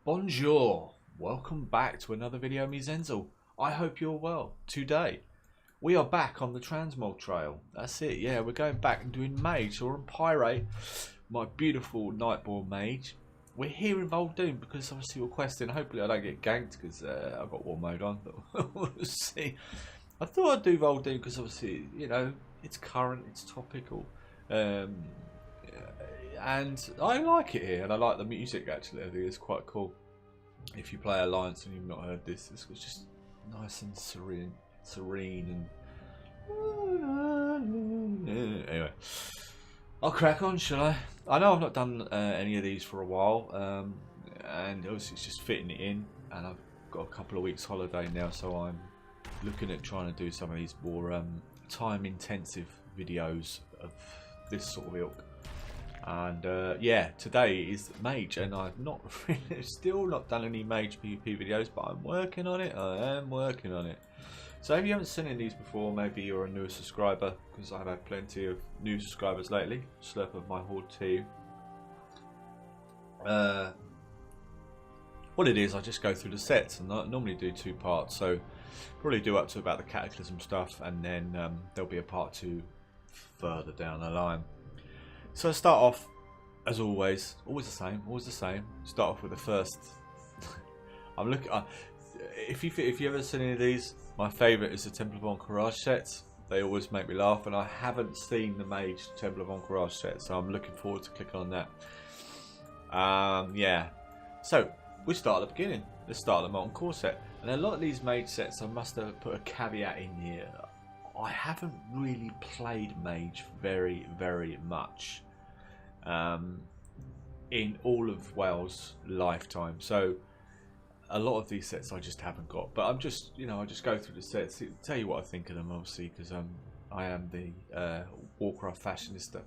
Bonjour, welcome back to another video of me Zenzul. I hope you're well. Today we are back on the transmog trail. That's it, yeah, we're going back and doing mage or pirate, my beautiful Nightborn mage. We're here in Voldoon because obviously we're questing. Hopefully I don't get ganked because I've got war mode on, but we'll see. I thought I'd do Voldoon because obviously, you know, it's current, it's topical. And I like it here, and I like the music actually. I think it's quite cool. If you play Alliance and you've not heard this, it's just nice and serene and anyway, I'll crack on, shall I? I know I've not done any of these for a while, and obviously it's just fitting it in, and I've got a couple of weeks holiday now, so I'm looking at trying to do some of these more time-intensive videos of this sort of ilk. And yeah, today is mage, and I've not really, still not done any mage PvP videos, but I'm working on it. I am working on it. So if you haven't seen any of these before, maybe you're a newer subscriber, because I've had plenty of new subscribers lately. Slurp of my horde too. What it is, I just go through the sets, and I normally do two parts. So probably do up to about the Cataclysm stuff, and then there'll be a part 2 further down the line. So I start off, as always the same. Start off with the first. I'm looking. If you ever seen any of these, my favourite is the Temple of Encourage sets. They always make me laugh, and I haven't seen the Mage Temple of Encourage set, so I'm looking forward to clicking on that. Yeah. So we start at the beginning. Let's start at the Molten Core set, and a lot of these Mage sets, I must have put a caveat in here. I haven't really played Mage very much in all of Wales' lifetime, so a lot of these sets I just haven't got. But I'm just, you know, I just go through the sets, tell you what I think of them, obviously, because I am the Warcraft fashionista,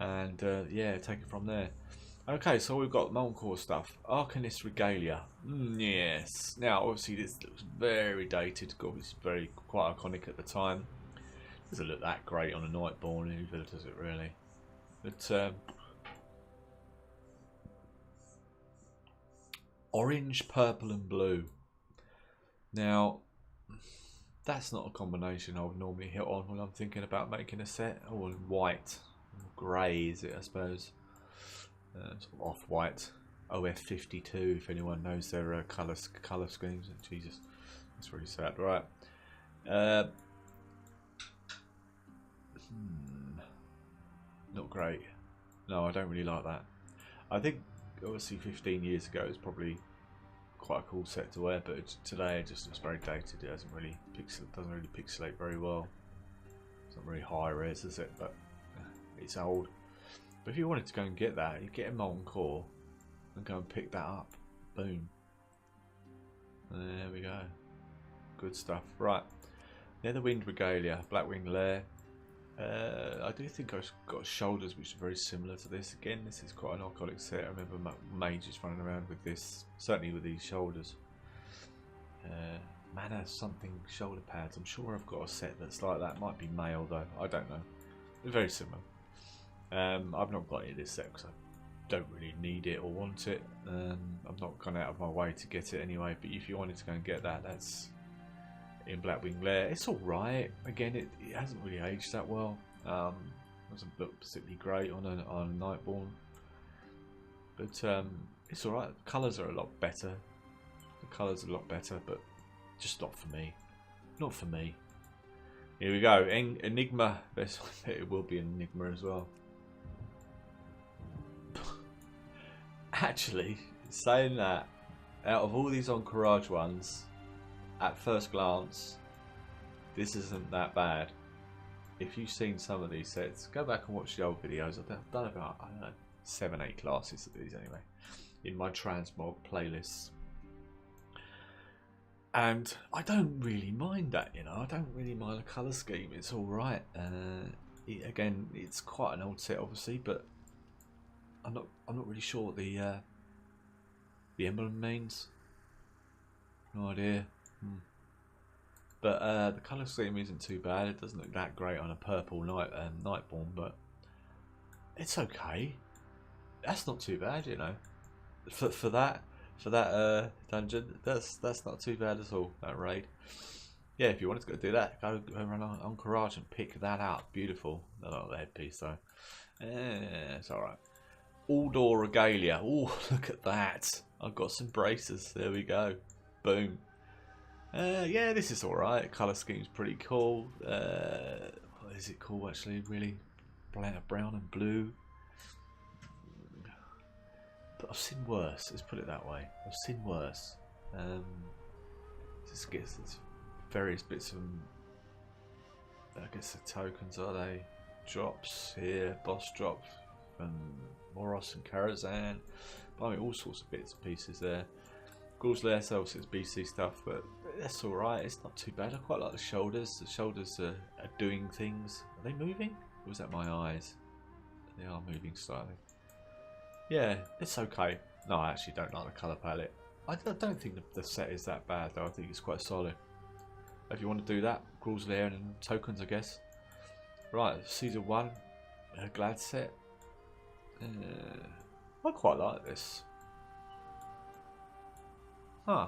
and yeah, take it from there. Okay, so we've got Molten Core stuff. Arcanist Regalia. Yes. Now, obviously, this looks very dated. It's very quite iconic at the time. Doesn't look that great on a Nightborn either, does it really? But orange, purple, and blue. Now, that's not a combination I would normally hit on when I'm thinking about making a set. Or white, grey, is it? I suppose. Sort of off-white, OF52, if anyone knows their colour schemes. Jesus, that's really sad. Right. Not great. No, I don't really like that. I think obviously 15 years ago it's probably quite a cool set to wear, but today it just looks very dated. It doesn't really pixelate very well. It's not very high res, is it? But it's old. But if you wanted to go and get that, you get a Molten Core and go and pick that up. Boom. There we go. Good stuff. Right. Netherwind Regalia, Blackwing Lair. I do think I've got shoulders which are very similar to this. Again, this is quite an iconic set. I remember mages running around with this, certainly with these shoulders. Mana something shoulder pads. I'm sure I've got a set that's like that. Might be male though. I don't know. They're very similar. I've not got any of this set because I don't really need it or want it. I'm not gone out of my way to get it anyway. But if you wanted to go and get that, that's in Blackwing Lair. It's alright. Again, it hasn't really aged that well. Doesn't look particularly great on a Nightborn. But it's alright. The colours are a lot better. But just not for me. Not for me. Here we go. Enigma. It will be an Enigma as well. Actually, saying that, out of all these Encourage ones, at first glance, this isn't that bad. If you've seen some of these sets, go back and watch the old videos. I've done about, I don't know, 7-8 classes of these anyway, in my transmog playlists. And I don't really mind that, you know. I don't really mind the colour scheme. It's all right. Again, it's quite an old set, obviously, but I'm not really sure what the emblem means. No idea. But the colour scheme isn't too bad. It doesn't look that great on a purple Nightborn, but it's okay. That's not too bad, you know. For that, for that dungeon. That's not too bad at all, that raid. Yeah, if you wanted to go do that, go run on Courage and pick that up. Beautiful. I don't like the headpiece though. It's alright. All door regalia. Oh, look at that. I've got some braces. There we go. Boom. Yeah, this is alright. Colour scheme's pretty cool. What is it called actually? Really? Brown and blue. But I've seen worse. Let's put it that way. I've seen worse. Just guess it's various bits of. I guess the tokens are they drops here, boss drops, and Moros and Karazhan. I mean, all sorts of bits and pieces there. Ghouls Lair, obviously it's BC stuff, but that's alright. It's not too bad. I quite like the shoulders. The shoulders are doing things. Are they moving? Or was that my eyes? They are moving slightly. Yeah, it's okay. No, I actually don't like the colour palette. I don't think the set is that bad though. I think it's quite solid. If you want to do that, Ghouls Lair and tokens, I guess. Right, Season 1, Glad set. I quite like this. Huh.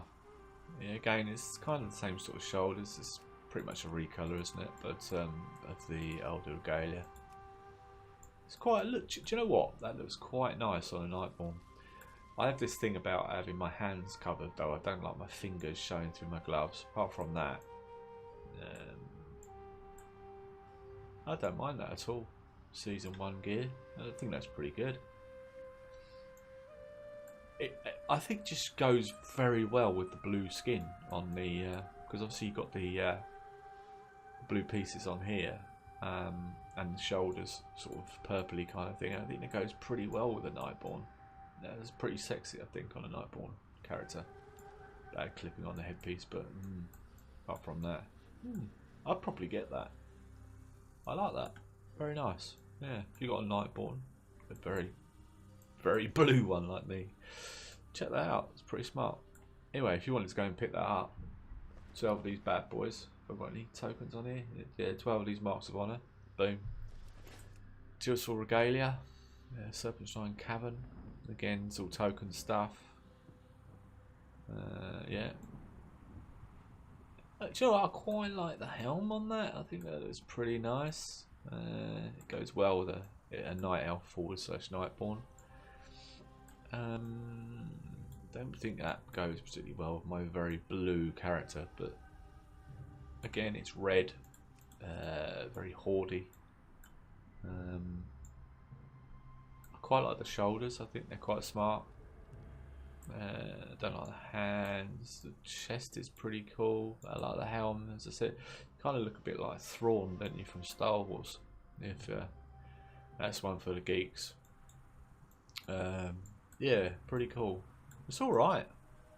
Yeah, again, it's kind of the same sort of shoulders. It's pretty much a recolour, isn't it? But of the older regalia. It's quite. Look, do you know what? That looks quite nice on a Nightborn. I have this thing about having my hands covered, though. I don't like my fingers showing through my gloves. Apart from that, I don't mind that at all. Season 1 gear. I think that's pretty good. I think just goes very well with the blue skin on the because obviously you've got the blue pieces on here and the shoulders sort of purpley kind of thing. I think it goes pretty well with a Nightborn. It's pretty sexy, I think, on a Nightborn character. Clipping on the headpiece, but apart from that, I'd probably get that. I like that. Very nice. Yeah, if you got a Nightborn, a very blue one like me, check that out. It's pretty smart. Anyway, if you wanted to go and pick that up, 12 of these bad boys. Have I got any tokens on here? Yeah, 12 of these marks of honour. Boom. Jewel Regalia. Serpentine Cavern. Again, it's all token stuff. Yeah. Do you know what? I quite like the helm on that. I think that looks pretty nice. It goes well with a Night Elf / Nightborn. Don't think that goes particularly well with my very blue character, but again, it's red, very hoardy. I quite like the shoulders. I think they're quite smart. I don't like the hands. The chest is pretty cool. I like the helm. As I said, kind of look a bit like Thrawn, don't you, from Star Wars? If that's one for the geeks. Yeah, pretty cool. It's all right.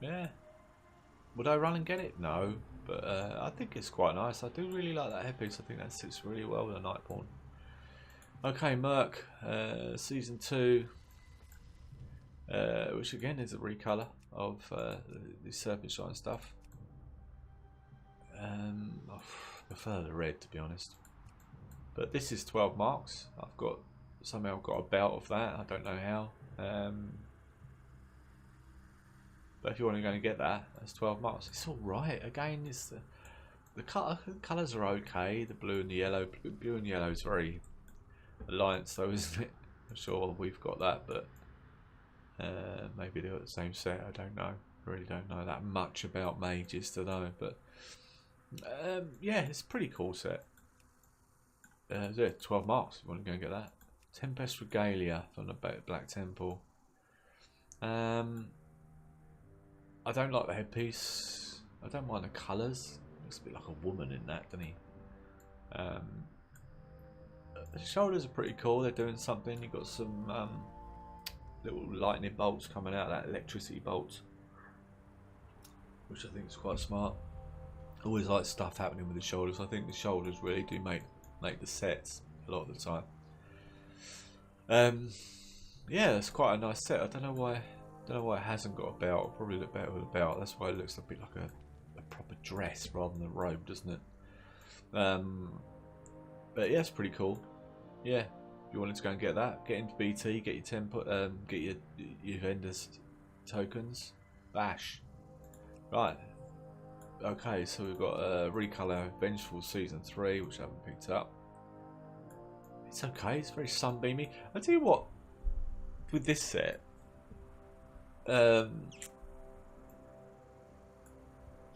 Yeah. Would I run and get it? No, but I think it's quite nice. I do really like that headpiece. I think that sits really well with a Nightborn. Okay, Merc, Season 2. Which again is a recolor of the Serpentine stuff. I prefer the red, to be honest. But this is 12 marks. Somehow got a belt of that. I don't know how. But if you want to go and get that, that's 12 marks. It's all right. Again, it's the colours are okay. The blue and the yellow. Blue and yellow is very Alliance, though, isn't it? I'm sure we've got that, but. Maybe they're the same set. I don't know. I really don't know that much about mages to know, but yeah, it's a pretty cool set. Yeah, 12 marks. If you want to go and get that. Tempest Regalia from the Black Temple. I don't like the headpiece. I don't mind the colours. Looks a bit like a woman in that, doesn't he? The shoulders are pretty cool. They're doing something. You've got some little lightning bolts coming out, that electricity bolts, which I think is quite smart. Always like stuff happening with the shoulders. I think the shoulders really do make the sets a lot of the time. Yeah, it's quite a nice set. I don't know why it hasn't got a belt. It'll probably look better with a belt. That's why it looks a bit like a proper dress rather than a robe, doesn't it? But yeah, it's pretty cool. Yeah, if you wanted to go and get into BT, get your get your vendors tokens. Bash. Right. Okay, so we've got Recolor Vengeful Season 3, which I haven't picked up. It's okay, it's very sunbeamy. I'll tell you what, with this set, the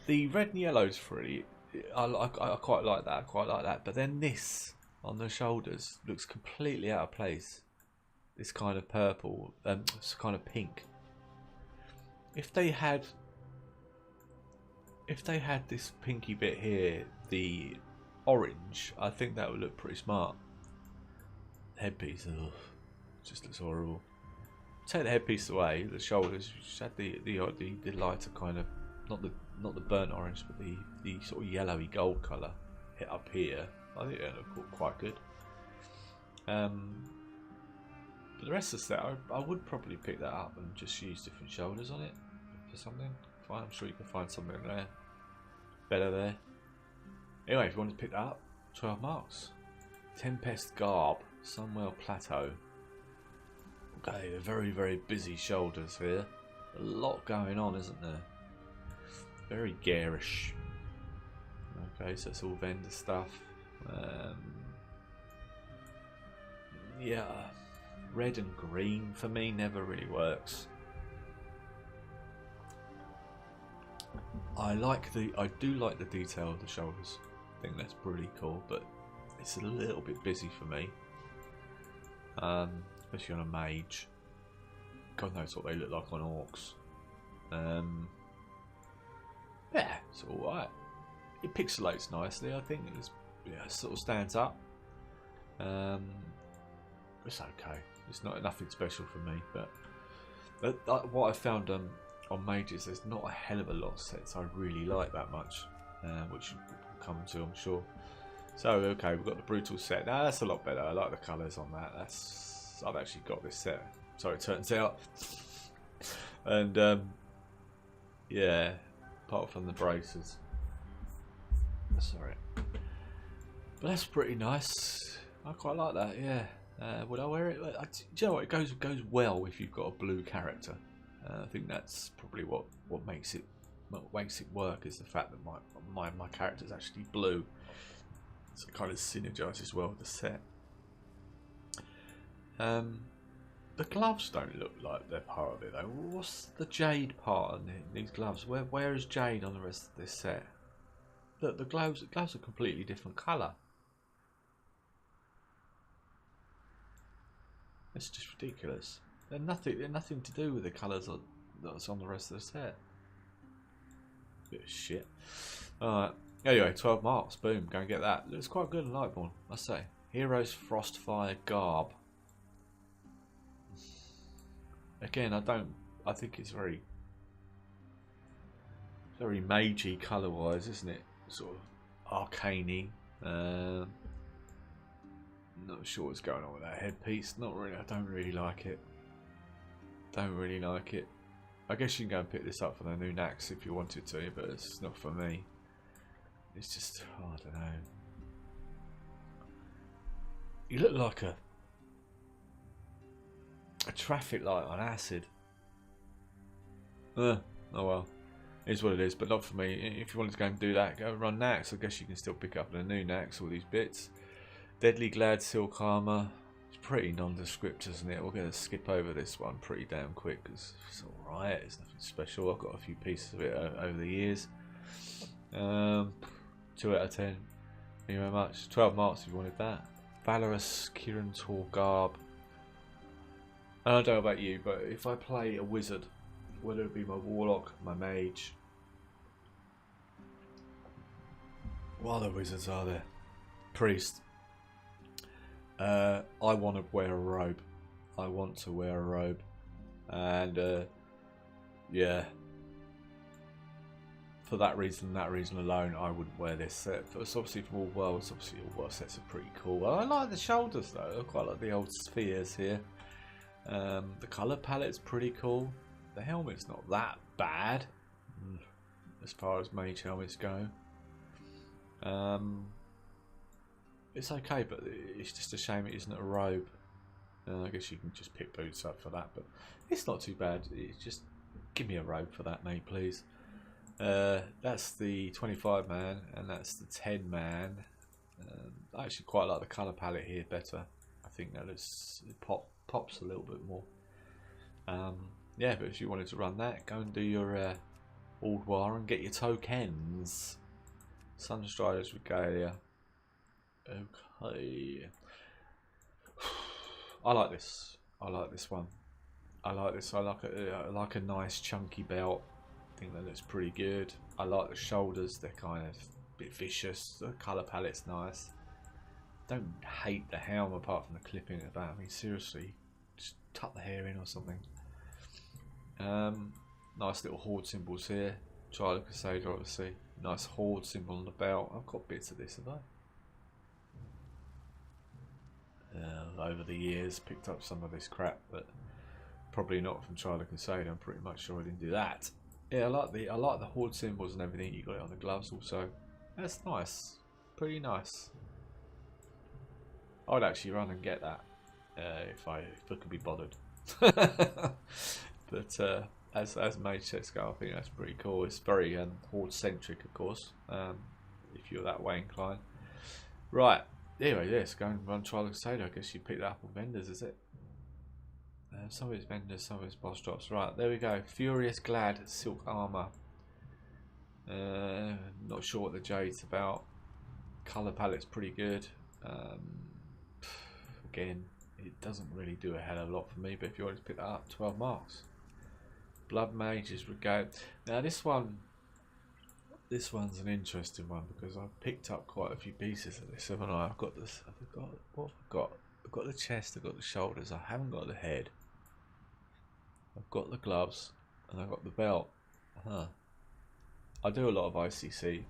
red and yellow's pretty. I quite like that. I quite like that. But then this on the shoulders looks completely out of place. This kind of purple, this kind of pink. If they had this pinky bit here, the orange, I think that would look pretty smart. Headpiece, ugh, just looks horrible. Take the headpiece away, the shoulders. You just had the lighter kind of, not the burnt orange, but the sort of yellowy gold colour hit up here. I think it looked quite good. But the rest of the set, I would probably pick that up and just use different shoulders on it for something. Fine, I'm sure you can find something there better there. Anyway, if you want to pick that up, 12 marks. Tempest Garb, Sunwell Plateau. Okay, very, very busy shoulders here. A lot going on, isn't there? Very garish. Okay, so it's all vendor stuff. Yeah, red and green for me never really works. I do like the detail of the shoulders. I think that's pretty cool, but it's a little bit busy for me. Especially on a mage. God knows what they look like on orcs. Yeah, it's alright. It pixelates nicely, I think. It sort of stands up. It's okay. It's not nothing special for me, but what I found on mages, there's not a hell of a lot of sets I really like that much, which we'll come to, I'm sure. So okay, we've got the brutal set. Now that's a lot better. I like the colours on that. I've actually got this set. So it turns out, and yeah, apart from the braces. Sorry, but that's pretty nice. I quite like that. Yeah. Would I wear it? Do you know what? It goes well if you've got a blue character. I think that's probably what makes it work, is the fact that my character is actually blue. So it kind of synergises well with the set. The gloves don't look like they're part of it though. What's the jade part on these gloves? Where is jade on the rest of this set? Look, the gloves are completely different colour. It's just ridiculous. They're nothing to do with the colours that's on the rest of the set. Bit of shit. Alright. Anyway, 12 marks. Boom. Go and get that. Looks quite good in Lightborn, I must say. Heroes Frostfire Garb. Again, I think it's very magey colour wise, isn't it? Sort of arcane-y. Not sure what's going on with that headpiece. Not really. I don't really like it. Don't really like it. I guess you can go and pick this up for the new Nax if you wanted to, but it's not for me. It's just, I don't know. You look like a traffic light on acid. Oh well, it is what it is. But not for me. If you wanted to go and do that, go and run Nax. I guess you can still pick up the new Nax, all these bits. Deadly Glad Silk Armour. It's pretty nondescript, isn't it? We're going to skip over this one pretty damn quick because it's alright. It's nothing special. I've got a few pieces of it over the years. 2 out of 10. Thank you very much. 12 marks if you wanted that. Valorous Kiran Tor Garb. I don't know about you, but if I play a wizard, whether it be my warlock, my mage, what other wizards are there? Priest. I want to wear a robe. I want to wear a robe, and yeah, for that reason alone, I wouldn't wear this set. It's obviously from All Worlds. Obviously, All World sets are pretty cool. I like the shoulders though. I quite like the old spheres here. The colour palette's pretty cool. The helmet's not that bad as far as mage helmets go. It's okay, but it's just a shame it isn't a robe. I guess you can just pick boots up for that, but it's not too bad. It's just Give me a robe for that, mate, please. That's the 25 man, and that's the 10 man. I actually quite like the colour palette here better. I think that it pops a little bit more. Yeah, but if you wanted to run that, go and do your Old War and get your tokens. Sunstrider's Regalia. Okay. I like this. I like this one. I like this. I like a nice chunky belt. I think that looks pretty good. I like the shoulders. They're kind of a bit vicious. The colour palette's nice. Don't hate the helm apart from the clipping at that. I mean, seriously, just tuck the hair in or something. Nice little horde symbols here. Trial Crusader, obviously. Nice horde symbol on the belt. I've got bits of this, have I? Over the years, picked up some of this crap, but probably not from Trial of Crusader. I'm pretty much sure I didn't do that. Yeah, I like the horde symbols and everything. You got it on the gloves also. That's nice, pretty nice. I'd actually run and get that if I could be bothered. But as Mage sets go, I think that's pretty cool. It's very horde centric, of course. If you're that way inclined, right? Anyway, yes, go and run Trial of Crusader. I guess you pick that up on vendors, is it? Some of his vendors, some of his boss drops. Right, there we go. Furious Glad Silk Armor. Not sure what the Jade's about. Colour palette's pretty good. Again, it doesn't really do a hell of a lot for me, but if you want to pick that up, 12 marks. Blood Mage's Regalia. Now this one's an interesting one because I've picked up quite a few pieces of this, haven't I? I've got this. What have I got? I've got the chest. I've got the shoulders. I haven't got the head. I've got the gloves, and I've got the belt. I do a lot of ICC,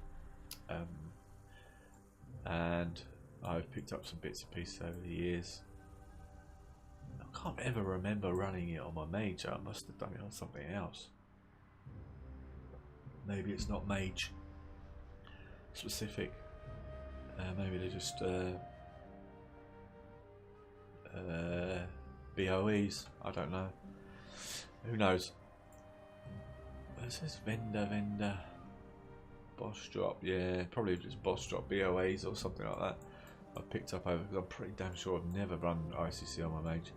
and I've picked up some bits and pieces over the years. I can't ever remember running it on my mage. I must have done it on something else. Maybe it's not mage specific. Maybe they're just BOEs. I don't know. Who knows? It says vendor. Boss drop. Yeah, probably just boss drop BOAs or something like that. I've picked up over because I'm pretty damn sure I've never run ICC on my mage.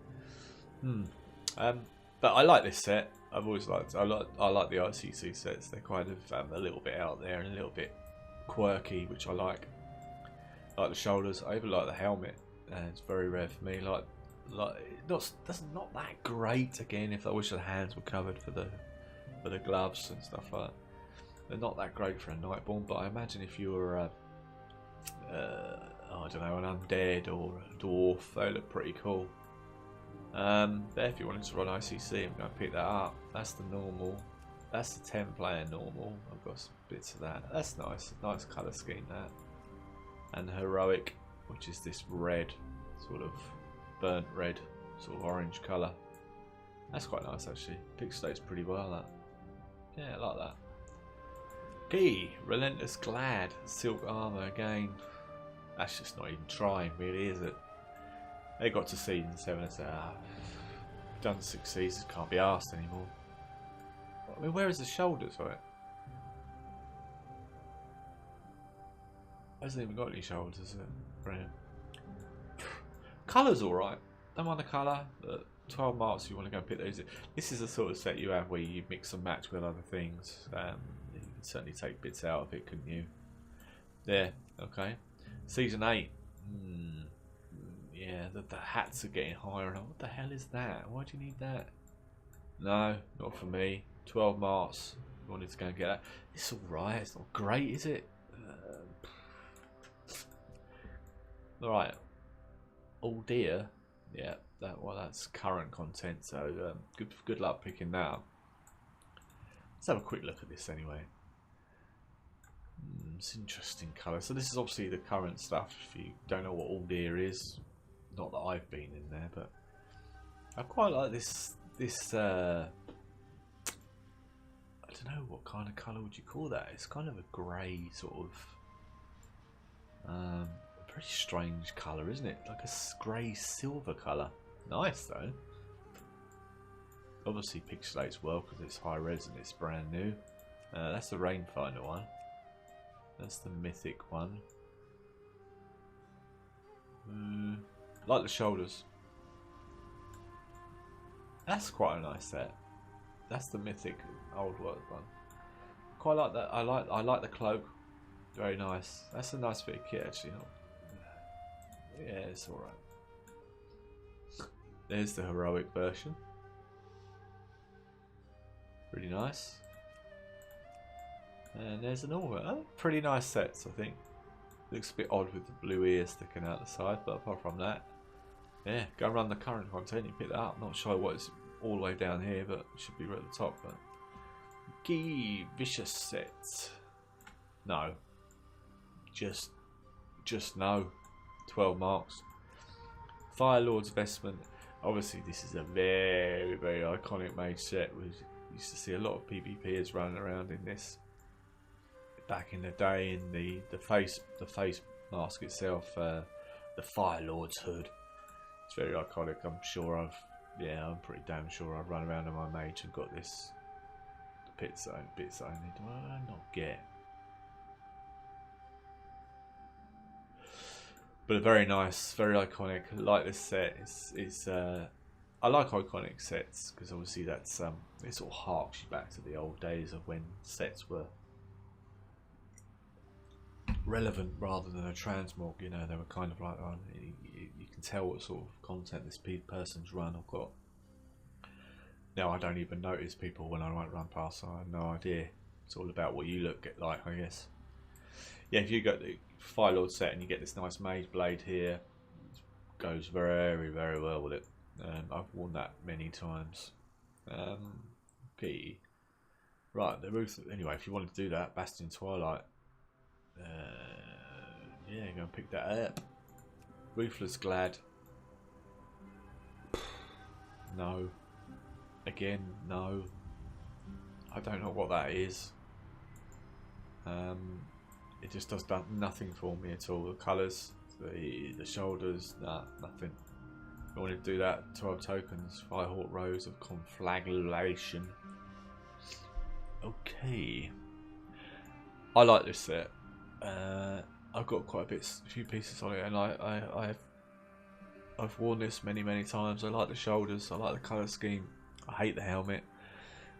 But I like this set. I've always liked. I like the ICC sets. They're kind of a little bit out there and a little bit quirky, which I like. I like the shoulders. I even like the helmet. It's very rare for me. Like not that great. Again, if I wish the hands were covered for the gloves and stuff like that. They're not that great for a Nightborn, but I imagine if you were I don't know, an undead or a dwarf, they look pretty cool. There, if you wanted to run ICC, I'm going to pick that up. That's the normal. That's the 10 player normal. I've got some bits of that. That's nice. Nice colour scheme, that. And the heroic, which is this red, sort of burnt red, sort of orange colour. That's quite nice actually. Pixelates pretty well, that. Yeah, I like that. Okay, Relentless Glad, Silk Armour again. That's just not even trying, really, is it? They got to season 7 and said, done 6 seasons, can't be asked anymore. I mean, where is the shoulders for it? Hasn't even got any shoulders, is it? Brilliant. Colour's alright. Don't mind the colour, but 12 marks if you want to go and pick those. This is the sort of set you have where you mix and match with other things. You can certainly take bits out of it, couldn't you? There, okay. Season 8. Yeah, the hats are getting higher. And what the hell is that? Why do you need that? No, not for me. 12 marks. I wanted to go and get that. It's alright. It's not great, is it? Alright. Oh dear. Yeah, that's current content. So good luck picking that up. Let's have a quick look at this anyway. It's interesting colour. So this is obviously the current stuff. If you don't know what All Dear is, not that I've been in there, but I quite like this. I don't know, what kind of colour would you call that? It's kind of a grey sort of, very strange colour, isn't it? Like a grey silver colour. Nice though. Obviously pixelates well because it's high res and it's brand new. That's the Rainfinder one. That's the mythic one. Like the shoulders. That's quite a nice set. That's the mythic old world one. Quite like that. I like the cloak. Very nice. That's a nice bit of kit actually. Yeah, it's alright. There's the heroic version. Pretty nice. And there's an all pretty nice sets, I think. Looks a bit odd with the blue ear sticking out the side, but apart from that, yeah, go run the current content, you pick that up. Not sure what it's all the way down here, but it should be right at the top. But key vicious set. No. Just no. 12 marks. Firelord Specimen. Obviously this is a very, very iconic mage set. We used to see a lot of PvPers running around in this back in the day. In the face mask itself, the Firelord's hood. It's very iconic. I'm pretty damn sure I've run around in my mage and got this pit zone. Bits I need to not get. But a very nice, very iconic. I like this set. I like iconic sets because obviously that's it sort of harks you back to the old days of when sets were relevant rather than a transmog. You know, they were kind of like you can tell what sort of content this person's run or got. Now I don't even notice people when I might run past. So I have no idea. It's all about what you look like, I guess. Yeah, if you got the Firelord set and you get this nice mage blade here, it goes very, very well with it. I've worn that many times. Okay, right, the roof. Anyway, if you want to do that, Bastion Twilight. Yeah, go and pick that up. Ruthless Glad. No. Again, no. I don't know what that is. It just does nothing for me at all. The colours, the shoulders, nah, nothing. I want to do that. 12 tokens, Firehawk Rose of Conflagration. Okay. I like this set. I've got quite a few pieces on it, and I've worn this many times. I like the shoulders. I like the colour scheme. I hate the helmet.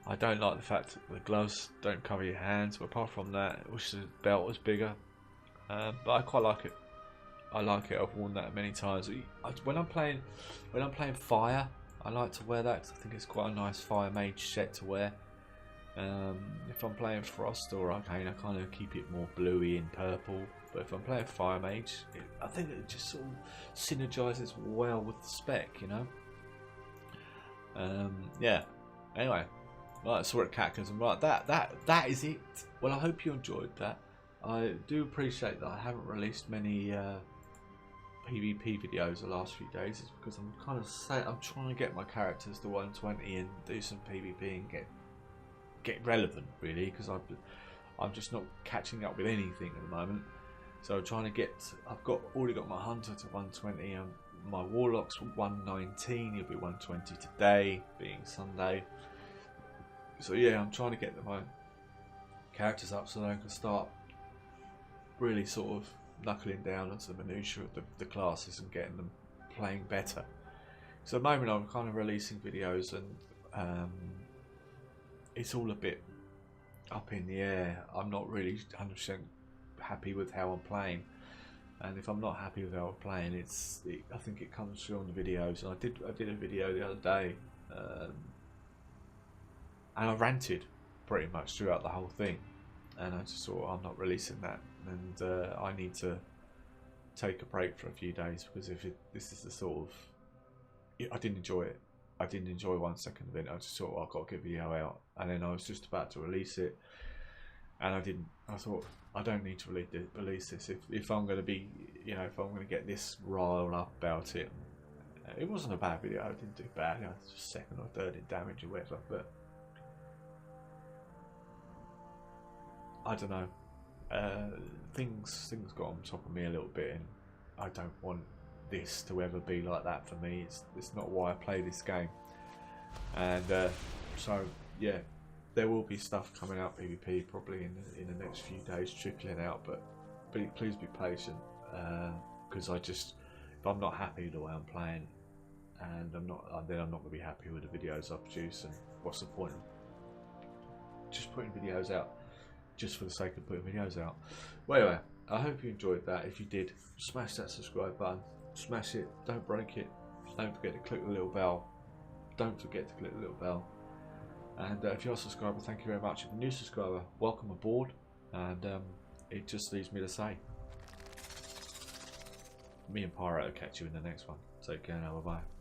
I don't like the fact that the gloves don't cover your hands, but apart from that, I wish the belt was bigger. But I quite like it. I like it. I've worn that many times. When I'm playing fire, I like to wear that because I think it's quite a nice fire mage set to wear. If I'm playing frost or arcane, I kind of keep it more bluey and purple. But if I'm playing fire mage, I think it just sort of synergizes well with the spec, you know. Yeah. Anyway. Right, so we're at Cataclysm. Right, that is it. Well, I hope you enjoyed that. I do appreciate that I haven't released many PvP videos the last few days. It's because I'm kind of I'm trying to get my characters to 120 and do some PvP and get relevant, really, because I'm just not catching up with anything at the moment. So I'm trying to get. I've already got my hunter to 120 and my warlock's 119. He'll be 120 today, being Sunday. So yeah, I'm trying to get my characters up so that I can start really sort of knuckling down onto the minutiae of the classes and getting them playing better. So at the moment I'm kind of releasing videos and it's all a bit up in the air. I'm not really 100% happy with how I'm playing, and if I'm not happy with how I'm playing, I think it comes through on the videos. And I did a video the other day. And I ranted pretty much throughout the whole thing, and I just thought I'm not releasing that, and I need to take a break for a few days because this is the sort of I didn't enjoy it. I didn't enjoy 1 second of it. I just thought I've got to get a video out, and then I was just about to release it, and I didn't. I thought I don't need to release this if I'm going to be, you know, if I'm going to get this riled up about it. It wasn't a bad video. I didn't do bad. I was just second or third in damage or whatever, but. I don't know. Things got on top of me a little bit, and I don't want this to ever be like that for me. It's not why I play this game. And so yeah, there will be stuff coming out PvP probably in the next few days trickling out, but please be patient, because if I'm not happy with the way I'm playing, and then I'm not going to be happy with the videos I produce, and what's the point of just putting videos out just for the sake of putting videos out? Well, anyway, I hope you enjoyed that. If you did, smash that subscribe button, smash it, don't break it, don't forget to click the little bell, and if you're a subscriber, thank you very much. If you're a new subscriber, welcome aboard, and it just leaves me to say, me and Pyro will catch you in the next one. Take care now, bye bye.